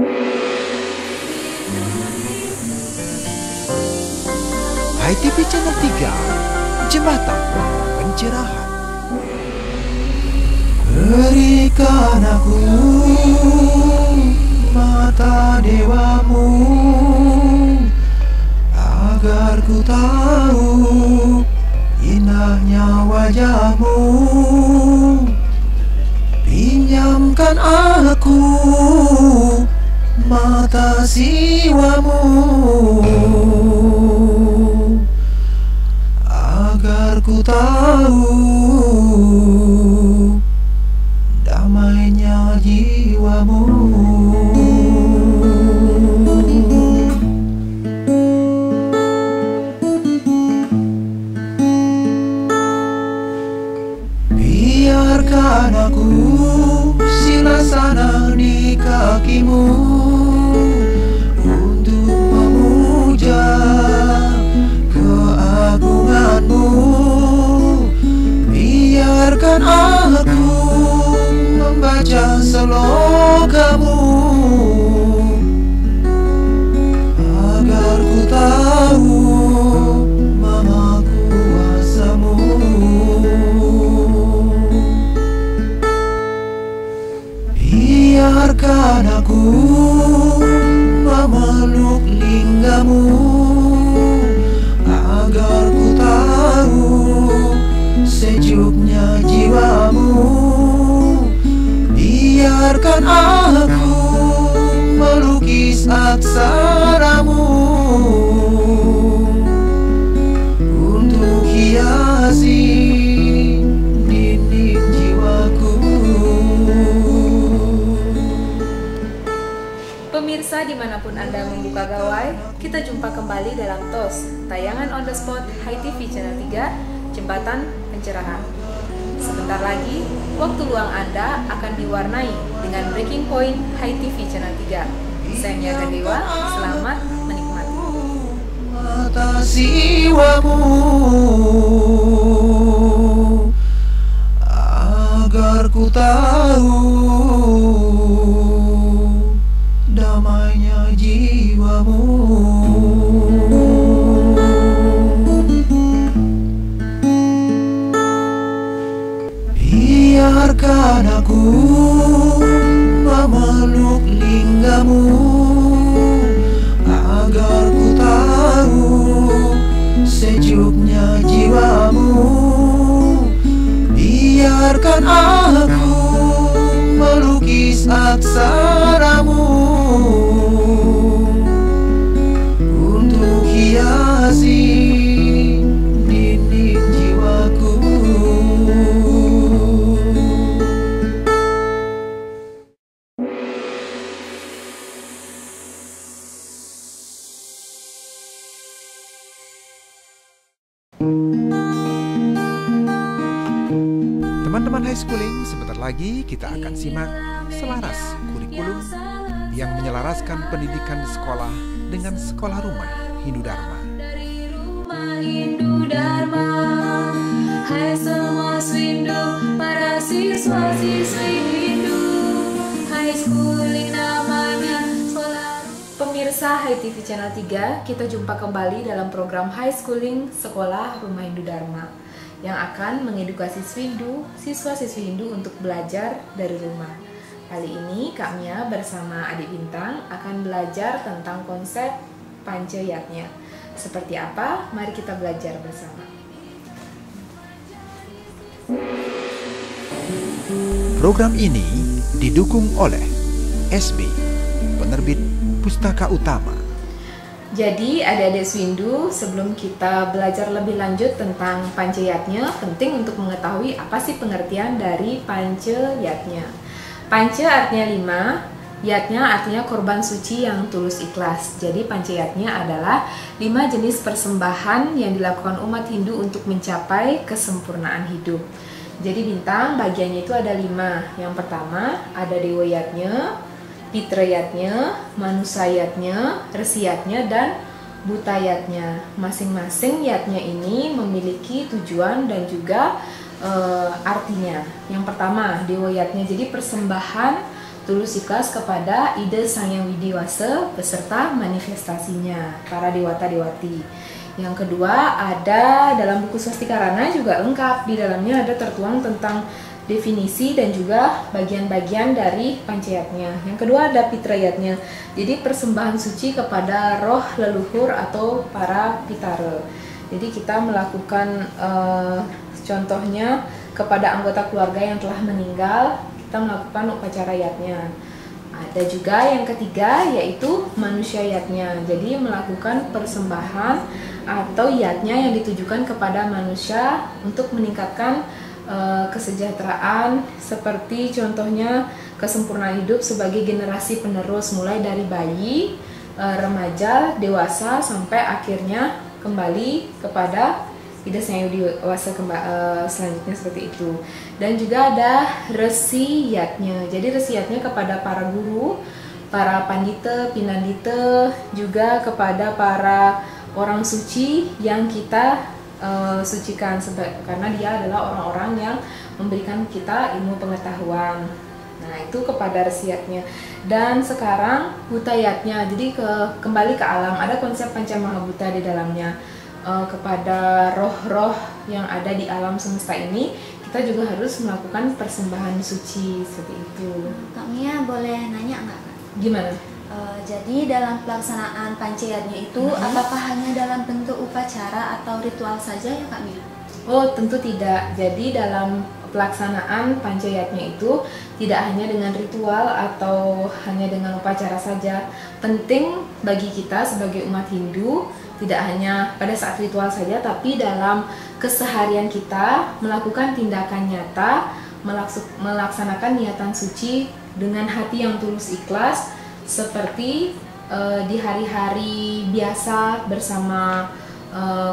Hai TV Channel 3, Jembatan Pencerahan. Berikan aku mata dewamu, agar ku tahu indahnya wajahmu. Pinjamkan aku mata siwamu, agar ku tahu damainya jiwamu. Biarkan aku silasana di kakimu untuk memuja keagunganmu. Biarkan aku membaca slogamu, agar ku tahu maha kuasamu. Biarkan aku memeluk linggamu, agar ku tahu sejuknya jiwamu. Biarkan aku melukis aksaramu untuk hiasi dinding jiwaku. Pemirsa dimanapun Anda membuka gawai, kita jumpa kembali dalam TOS, tayangan on the spot Hai TV Channel 3, Jembatan Pencerahan. Sebentar lagi, waktu luang Anda akan diwarnai dengan breaking point Hai TV Channel 3. Saya Mia Gandewa, selamat menikmati. Mata siwamu, agar ku tahu damainya jiwamu. Biarkan aku memeluk linggamu, agar ku tahu sejuknya jiwamu. Biarkan aku melukis aksaramu untuk hiasi dinding jiwaku. Teman-teman high schooling, sebentar lagi kita akan simak Selaras Kurikulum yang menyelaraskan pendidikan di sekolah dengan sekolah rumah Hindu Dharma. Dari rumah Hindu Dharma, hai semua Swindu, para siswa-siswi Hindu, high schooling namanya sekolah. Pemirsa Hai TV Channel 3, kita jumpa kembali dalam program High Schooling Sekolah Rumah Hindu Dharma yang akan mengedukasi Swindu, siswa-siswi Hindu untuk belajar dari rumah. Kali ini Kak Mia bersama adik Bintang akan belajar tentang konsep Pancayatnya. Seperti apa? Mari kita belajar bersama. Program ini didukung oleh SB, penerbit Pustaka Utama. Jadi adik-adik Swindu, sebelum kita belajar lebih lanjut tentang Pancayatnya, penting untuk mengetahui apa sih pengertian dari Pancayatnya. Panca artinya 5, yatnya artinya korban suci yang tulus ikhlas. Jadi Pancayatnya adalah 5 jenis persembahan yang dilakukan umat Hindu untuk mencapai kesempurnaan hidup. Jadi Bintang bagiannya itu ada 5. Yang pertama ada Dewayatnya, Pitrayatnya, Manusayatnya, Resiyatnya, dan Butayatnya. Masing-masing yatnya ini memiliki tujuan dan juga artinya. Yang pertama, Dewayatnya, jadi persembahan tulus ikhlas kepada ide Sang Yang Widiwasa beserta manifestasinya, para dewata-dewati. Yang kedua, ada dalam buku Swastika Rana juga lengkap, di dalamnya ada tertuang tentang definisi dan juga bagian-bagian dari pancayatnya. Yang kedua ada pitrayatnya, jadi persembahan suci kepada roh leluhur atau para pitara. Jadi kita melakukan contohnya kepada anggota keluarga yang telah meninggal, kita melakukan upacara yatnya. Ada juga yang ketiga yaitu manusia yatnya, jadi melakukan persembahan atau yatnya yang ditujukan kepada manusia untuk meningkatkan kesejahteraan, seperti contohnya kesempurnaan hidup sebagai generasi penerus mulai dari bayi, remaja, dewasa sampai akhirnya kembali kepada ide Sang Yang Widiwasa selanjutnya seperti itu. Dan juga ada resi yatnya. Jadi resi yatnya kepada para guru, para pandita, pinandita, juga kepada para orang suci yang kita sucikan, karena dia adalah orang-orang yang memberikan kita ilmu pengetahuan. Nah, itu kepada resiatnya. Dan sekarang hutayatnya, jadi kembali ke alam, ada konsep Pancamahabhuta di dalamnya. Kepada roh-roh yang ada di alam semesta ini, kita juga harus melakukan persembahan suci seperti itu. Kak Mia boleh nanya nggak, Kak? Gimana? Jadi dalam pelaksanaan pancayatnya itu, apakah hanya dalam bentuk upacara atau ritual saja ya Kak Mia? Oh, tentu tidak. Jadi dalam pelaksanaan pancayatnya itu tidak hanya dengan ritual atau hanya dengan upacara saja. Penting bagi kita sebagai umat Hindu tidak hanya pada saat ritual saja, tapi dalam keseharian kita melakukan tindakan nyata, melaksanakan niatan suci dengan hati yang tulus ikhlas, seperti di hari-hari biasa bersama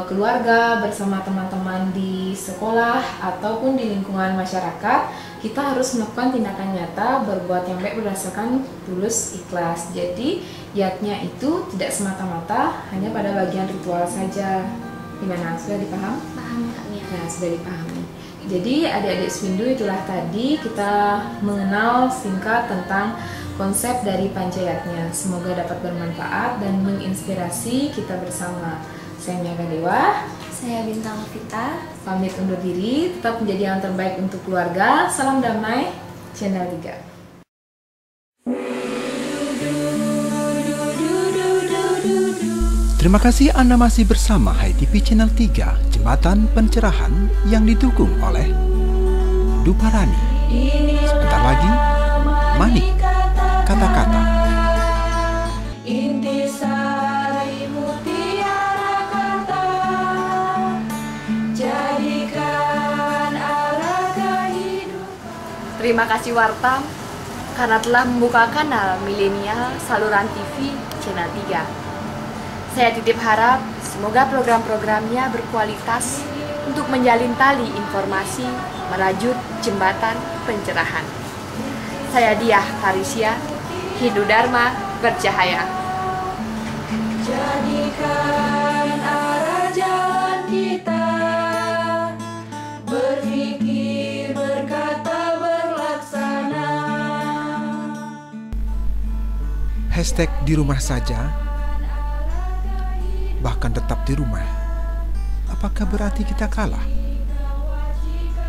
keluarga, bersama teman-teman di sekolah ataupun di lingkungan masyarakat. Kita harus melakukan tindakan nyata, berbuat yang baik berdasarkan tulus ikhlas. Jadi yatnya itu tidak semata-mata hanya pada bagian ritual saja. Gimana? Sudah dipaham? Paham Kak Mia. Nah, sudah dipahami. Jadi adik-adik Swindu, itulah tadi kita mengenal singkat tentang konsep dari pancayatnya. Semoga dapat bermanfaat dan menginspirasi kita bersama. Saya Mia Gadewa, Saya Bintang Vita. pamit undur diri. Tetap menjadi yang terbaik untuk keluarga. Salam damai, Channel 3. Terima kasih Anda masih bersama HiTV Channel 3, Jembatan Pencerahan yang didukung oleh Duparani. Sebentar lagi, Manik, kata-kata. Intisari mutiara kata, jadikan araga hidup. Terima kasih Wartam karena telah membuka kanal milenial saluran TV Channel 3. Saya titip harap semoga program-programnya berkualitas untuk menjalin tali informasi merajut jembatan pencerahan. Saya Diah Tarisia, Hindu Dharma bercahaya. Jadikan arah jalan kita, berpikir, berkata, berlaksana. Hashtag di rumah saja, bahkan tetap di rumah. Apakah berarti kita kalah?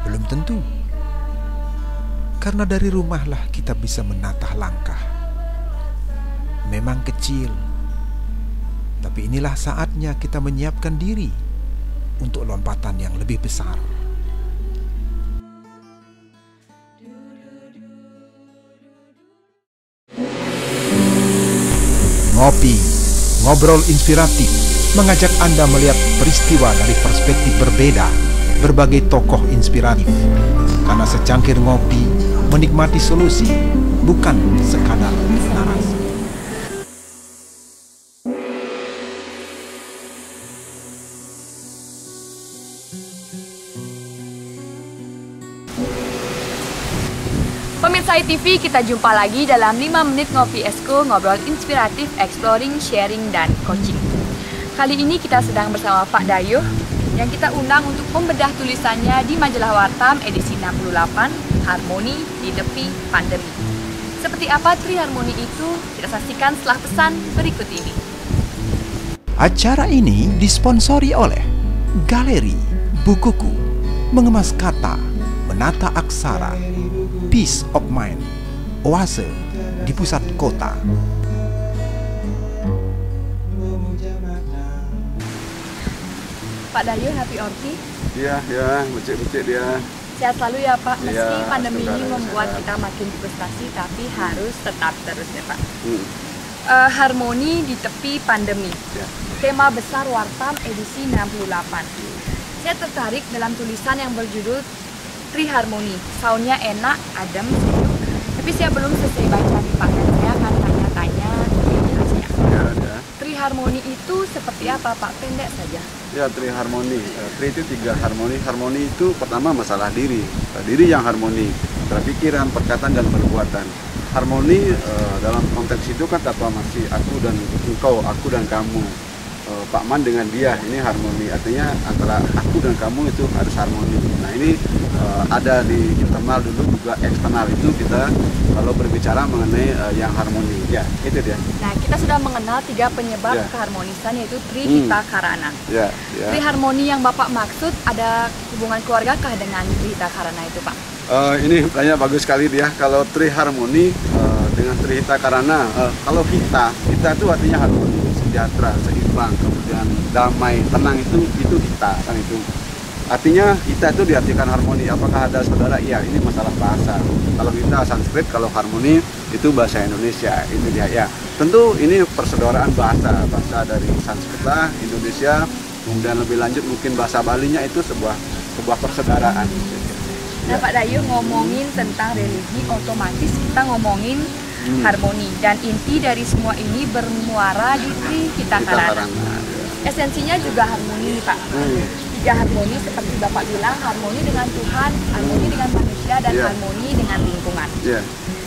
Belum tentu. Karena dari rumahlah kita bisa menatah langkah. Memang kecil, tapi inilah saatnya kita menyiapkan diri untuk lompatan yang lebih besar. Ngopi, ngobrol inspiratif, mengajak Anda melihat peristiwa dari perspektif berbeda, berbagai tokoh inspiratif. Karena secangkir ngopi, menikmati solusi, bukan sekadar narasi. Pemirsa HiTV, kita jumpa lagi dalam 5 menit ngopi esko, ngobrol inspiratif, exploring, sharing, dan coaching. Kali ini kita sedang bersama Pak Dayuh yang kita undang untuk membedah tulisannya di majalah Wartam edisi 68, Harmoni di Tepi Pandemi. Seperti apa Triharmoni itu, kita saksikan setelah pesan berikut ini. Acara ini disponsori oleh Galeri Bukuku, Mengemas Kata, Menata Aksara, Peace of Mind, Oase di pusat kota. Pak Dayo, happy Orki. Iya, becek-becek dia. Sehat selalu ya Pak, meski Iya, pandemi ini semoga membuat sehat. kita makin frustasi, tapi harus tetap terus ya Pak. Harmoni di tepi pandemi. Ya. Tema besar Wartam edisi 68. Saya tertarik dalam tulisan yang berjudul Triharmoni. Soundnya enak, adem, sejuk. Tapi saya belum selesai baca nih Pak, dan saya akan tanya-tanya jelasnya. Ya. Triharmoni itu seperti apa Pak? Pendek saja. Ya, Triharmoni. Tri itu 3 harmoni. Harmoni itu pertama masalah diri. Diri yang harmoni, antara pikiran, perkataan, dan perbuatan. Harmoni dalam konteks itu kan kata masih aku dan engkau, aku dan kamu. Pak Man dengan dia, ini harmoni. Artinya antara aku dan kamu itu harus harmoni. Nah ini ada di internal dulu, juga eksternal itu kita kalau berbicara mengenai yang harmoni. Ya, itu dia. Nah, kita sudah mengenal 3 penyebab Ya. keharmonisan, yaitu Trihita Karana. Ya. Triharmoni yang Bapak maksud ada hubungan keluargakah dengan Trihita Karana itu Pak? Ini pertanyaan bagus sekali dia. Kalau Triharmoni dengan Trihita Karana, kalau hita itu artinya harmoni, sejahtera, seimbang, kemudian damai, tenang, itu hita kan itu. Artinya hita itu diartikan harmoni. Apakah ada saudara? Iya, ini masalah bahasa. Kalau kita Sanskrit, kalau harmoni itu bahasa Indonesia, itu dia ya. Tentu ini persaudaraan bahasa dari Sanskrit lah, Indonesia, kemudian lebih lanjut mungkin bahasa Balinya itu sebuah persaudaraan. Nah Pak Dayu, ngomongin tentang religi, otomatis kita ngomongin harmoni. Dan inti dari semua ini bermuara di Trihita Karana. Esensinya juga harmoni nih Pak. 3 harmoni seperti Bapak bilang, harmoni dengan Tuhan, harmoni dengan manusia, dan harmoni dengan lingkungan.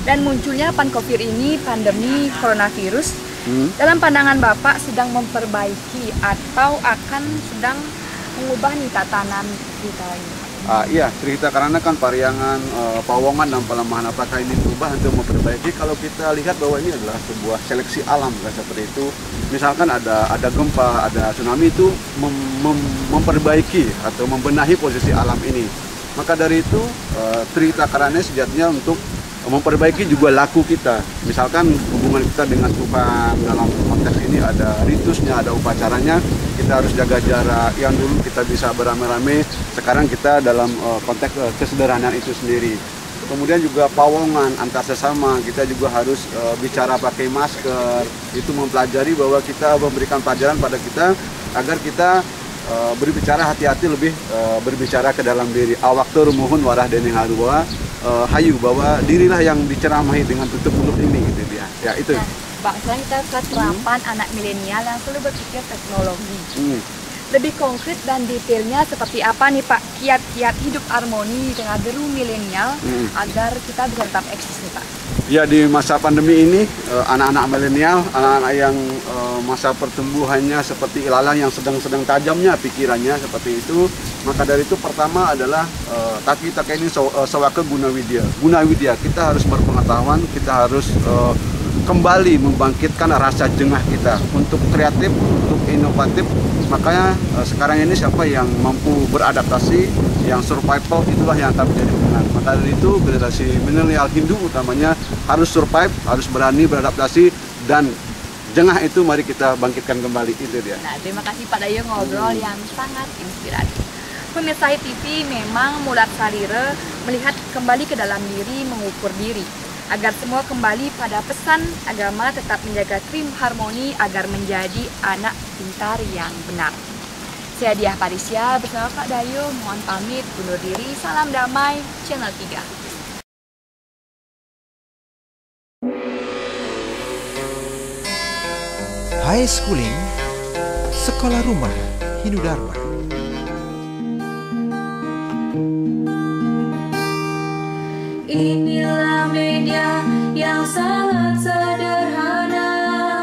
Dan munculnya Pankofir ini, pandemi coronavirus, dalam pandangan Bapak sedang memperbaiki atau akan sedang mengubah nih tatanan kita ini? Iya, Trihita Karana kan pariangan, pawongan, dan pelemahan. Apakah ini berubah untuk memperbaiki? Kalau kita lihat bahwa ini adalah sebuah seleksi alam, kan, seperti itu. Misalkan ada gempa, ada tsunami, itu memperbaiki atau membenahi posisi alam ini. Maka dari itu, Trihita Karana sejatinya untuk memperbaiki juga laku kita. Misalkan hubungan kita dengan Tuhan, dalam konteks ini ada ritusnya, ada upacaranya. Kita harus jaga jarak. Yang dulu kita bisa beramai-ramai, sekarang kita dalam konteks kesederhanaan itu sendiri. Kemudian juga pawongan antar sesama, kita juga harus bicara pakai masker. Itu mempelajari bahwa kita memberikan pelajaran pada kita agar kita berbicara hati-hati, lebih berbicara ke dalam diri. Awaktu rumuhun warah deni haruwa, hayu, bahwa dirilah yang diceramahi dengan tutup mulut ini, gitu dia. Ya itu. Nah, Pak, sekarang kita ke terapan anak milenial yang selalu berpikir teknologi. Lebih konkret dan detailnya seperti apa nih Pak, kiat-kiat hidup harmoni di tengah deru milenial agar kita bisa tetap eksis nih Pak? Ya, di masa pandemi ini, anak-anak milenial, anak-anak yang masa pertumbuhannya seperti ilalang yang sedang-sedang tajamnya pikirannya seperti itu. Maka dari itu pertama adalah taki ini sawaka guna widya. Kita harus berpengetahuan, kita harus kembali membangkitkan rasa jengah kita untuk kreatif, untuk inovatif. Makanya sekarang ini siapa yang mampu beradaptasi, yang survival, itulah yang akan menjadi pemenang. Maka dari itu generasi milenial Hindu utamanya harus survive, harus berani beradaptasi, dan jengah itu mari kita bangkitkan kembali, itu dia. Nah, terima kasih Pak Dayo, ngobrol yang sangat inspiratif. Pemirsa TV, memang mulat salire melihat kembali ke dalam diri, mengukur diri, agar semua kembali pada pesan agama, tetap menjaga Triharmoni agar menjadi anak pintar yang benar. Saya Diah Parisya bersama Pak Dayo mohon pamit undur diri. Salam damai, Channel 3. High Schooling, Sekolah Rumah Hindu Dharma. Inilah media yang sangat sederhana,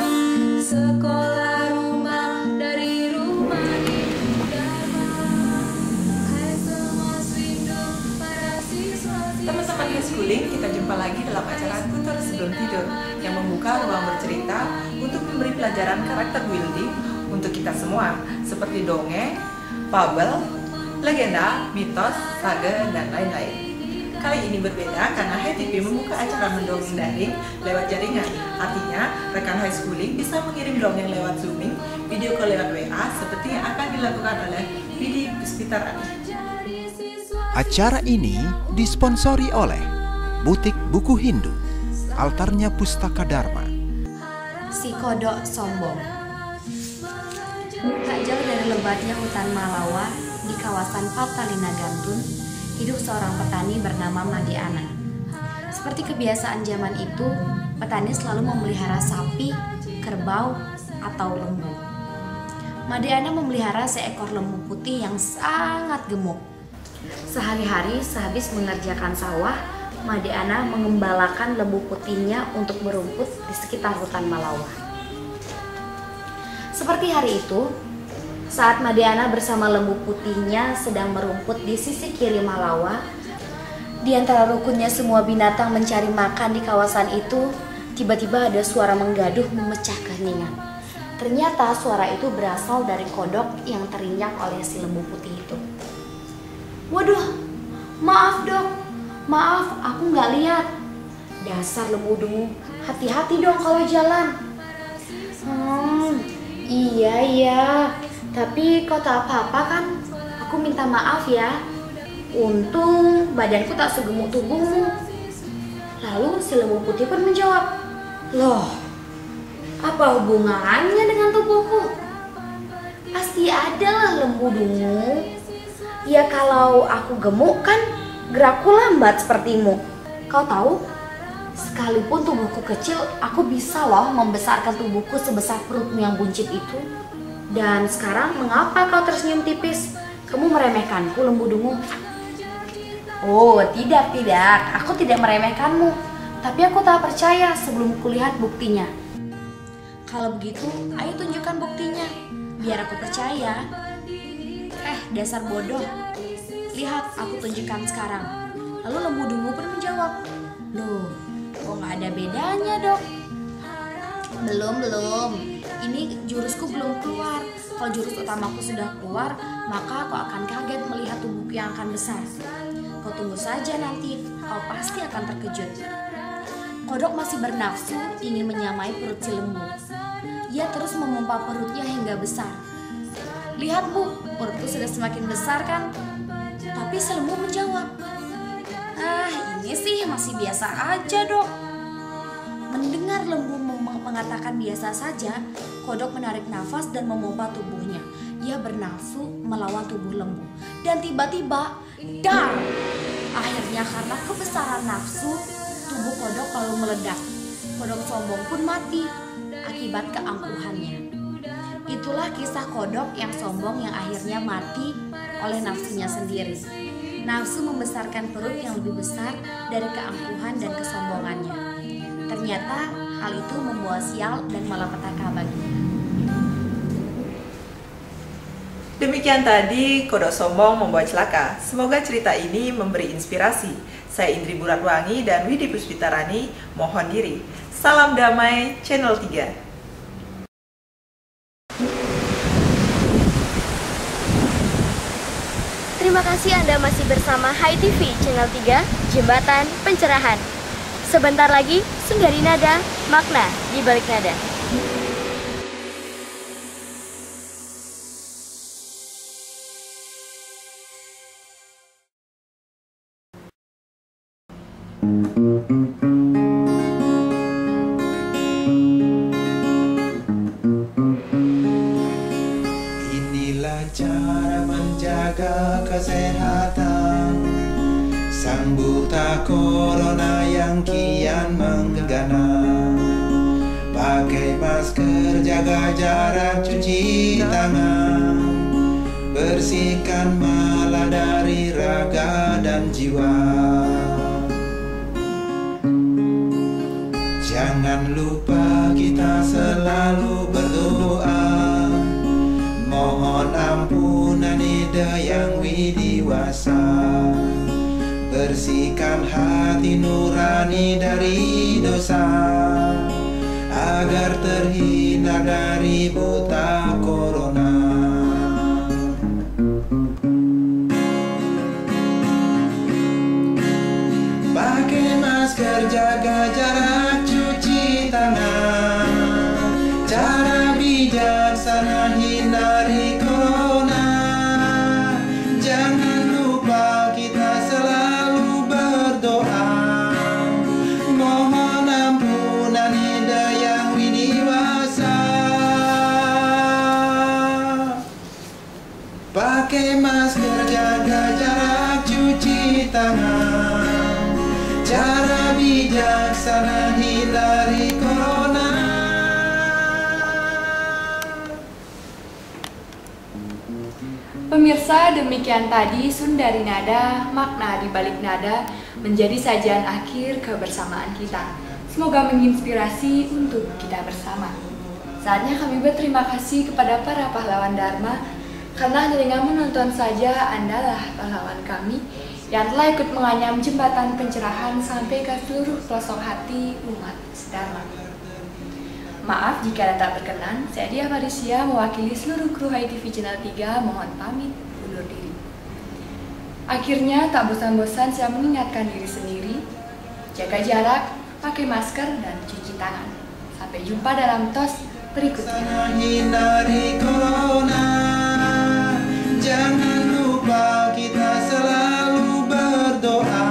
sekolah rumah dari rumah Hindu Dharma. Hai semua swindu, para siswa. Teman-teman High Schooling, kita jumpa lagi dalam acara Tutor sebelum tidur yang membuka ruang bercerita untuk memberi pelajaran karakter building untuk kita semua seperti dongeng, fabel, legenda, mitos, saga, dan lain-lain. Kali ini berbeda karena HiTV membuka acara mendongeng daring lewat jaringan. Artinya, rekan high schooling bisa mengirim dongeng lewat Zooming, video call lewat WA seperti yang akan dilakukan oleh Widi Puspita Rani. Acara ini disponsori oleh Butik Buku Hindu, Altarnya Pustaka Dharma, Si Kodok Sombong. Tak jauh dari lebatnya hutan Malawa di kawasan Patalina Gantun, hidup seorang petani bernama Madiana. Seperti kebiasaan zaman itu, petani selalu memelihara sapi, kerbau, atau lembu. Madiana memelihara seekor lembu putih yang sangat gemuk. Sehari-hari sehabis mengerjakan sawah, Madiana mengembalakan lembu putihnya untuk berumput di sekitar hutan Malawa. Seperti hari itu, saat Madiana bersama lembu putihnya sedang merumput di sisi kiri Malawa, di antara rukunnya semua binatang mencari makan di kawasan itu, tiba-tiba ada suara menggaduh memecah keheningan. Ternyata suara itu berasal dari kodok yang terinjak oleh si lembu putih itu. Waduh, maaf dok, maaf aku nggak lihat. Dasar lembu dungu, hati-hati dong kalau jalan. Iya. Tapi kau tak apa-apa kan? Aku minta maaf ya. Untung badanku tak segemuk tubuhmu. Lalu si lembu putih pun menjawab, loh, apa hubungannya dengan tubuhku? Pasti adalah lembu dungu. Ya kalau aku gemuk kan gerakku lambat sepertimu. Kau tahu, sekalipun tubuhku kecil, aku bisa loh membesarkan tubuhku sebesar perutmu yang buncit itu. Dan sekarang mengapa kau tersenyum tipis? Kamu meremehkanku, lembu dungu? Oh, tidak. Aku tidak meremehkanmu. Tapi aku tak percaya sebelum kulihat buktinya. Kalau begitu, ayo tunjukkan buktinya. Biar aku percaya. Dasar bodoh. Lihat, aku tunjukkan sekarang. Lalu lembu dungu pun menjawab, loh, kok nggak ada bedanya dok? Belum. Ini jurusku belum keluar. Kalau jurus utamaku sudah keluar, maka kau akan kaget melihat tubuhku yang akan besar. Kau tunggu saja nanti, kau pasti akan terkejut. Kodok masih bernafsu ingin menyamai perut si lembu. Ia terus memompa perutnya hingga besar. Lihat bu, perutku sudah semakin besar kan? Tapi si lembu menjawab, ini sih masih biasa aja dok. Mendengar lembu mengatakan biasa saja, kodok menarik nafas dan memompa tubuhnya. Ia bernafsu melawan tubuh lembu. Dan tiba-tiba, dar! Akhirnya karena kebesaran nafsu, tubuh kodok lalu meledak. Kodok sombong pun mati akibat keangkuhannya. Itulah kisah kodok yang sombong yang akhirnya mati oleh nafsunya sendiri. Nafsu membesarkan perut yang lebih besar dari keangkuhan dan kesombongannya. Ternyata hal itu membawa sial dan malapetaka baginya. Demikian tadi Kodok Sombong Membawa Celaka. Semoga cerita ini memberi inspirasi. Saya Indri Buratwangi dan Widi Puspita Rani mohon diri. Salam damai Channel 3. Terima kasih Anda masih bersama HiTV Channel 3, Jembatan Pencerahan. Sebentar lagi, Sundari Nada, makna di balik nada. Inilah cara menjaga kesehatan, sang buta corona yang kian menggana. Pakai masker, jaga jarak, cuci tangan, bersihkan mala dari raga dan jiwa. Jangan lupa kita selalu berdoa, mohon ampunan ide yang widiwasa, bersihkan hati nurani dari dosa, agar terhindar dari buta corona. Pakai masker, jaga jarak, cuci tangan, cara bijaksana hindari corona. Jangan lupa kita selalu berdoa, mohon ampunan hidayah winiwasa. Pakai masker, jaga jarak, cuci tangan, cara bijaksana hindari corona. Pemirsa, demikian tadi Sundari Nada, makna di balik nada, menjadi sajian akhir kebersamaan kita. Semoga menginspirasi untuk kita bersama. Saatnya kami berterima kasih kepada para pahlawan Dharma, karena hanya dengan menonton saja Andalah pahlawan kami yang telah ikut menganyam jembatan pencerahan sampai ke seluruh pelosok hati umat sedharma. Maaf jika ada tak berkenan, saya Dia Parisya mewakili seluruh kru HiTV Channel 3 mohon pamit undur diri. Akhirnya tak bosan-bosan saya mengingatkan diri sendiri, jaga jarak, pakai masker dan cuci tangan. Sampai jumpa dalam tos berikutnya. Hindari corona, jangan lupa kita selalu berdoa,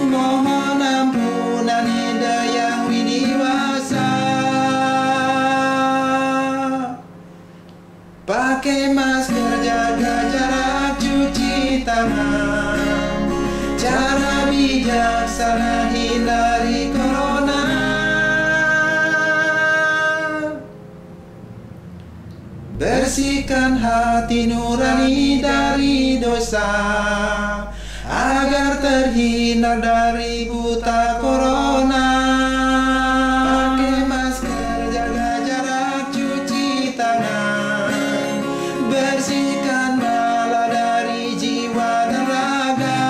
mohon ampunan hidayah winiwasa. Pakai masker, jaga jarak, cuci tangan, cara bijaksana hindari corona. Bersihkan hati nurani dari dosa, agar terhindar dari buta corona. Pakai masker, jaga jarak, cuci tangan, bersihkan bala dari jiwa dan raga.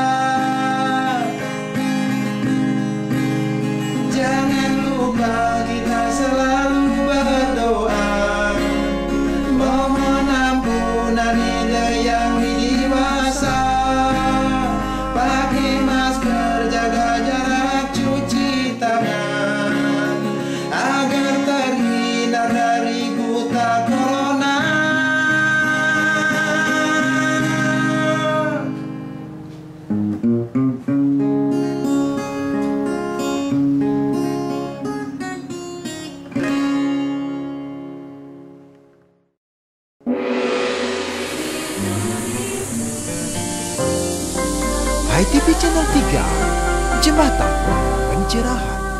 Jangan lupa kita selalu berdoa, mohon ampunan hidayah winiwasa. Pakai masker, jaga jarak, cuci tangan, agar terhindar dari buta corona. HiTV Channel 3, Jembatan Pencerahan.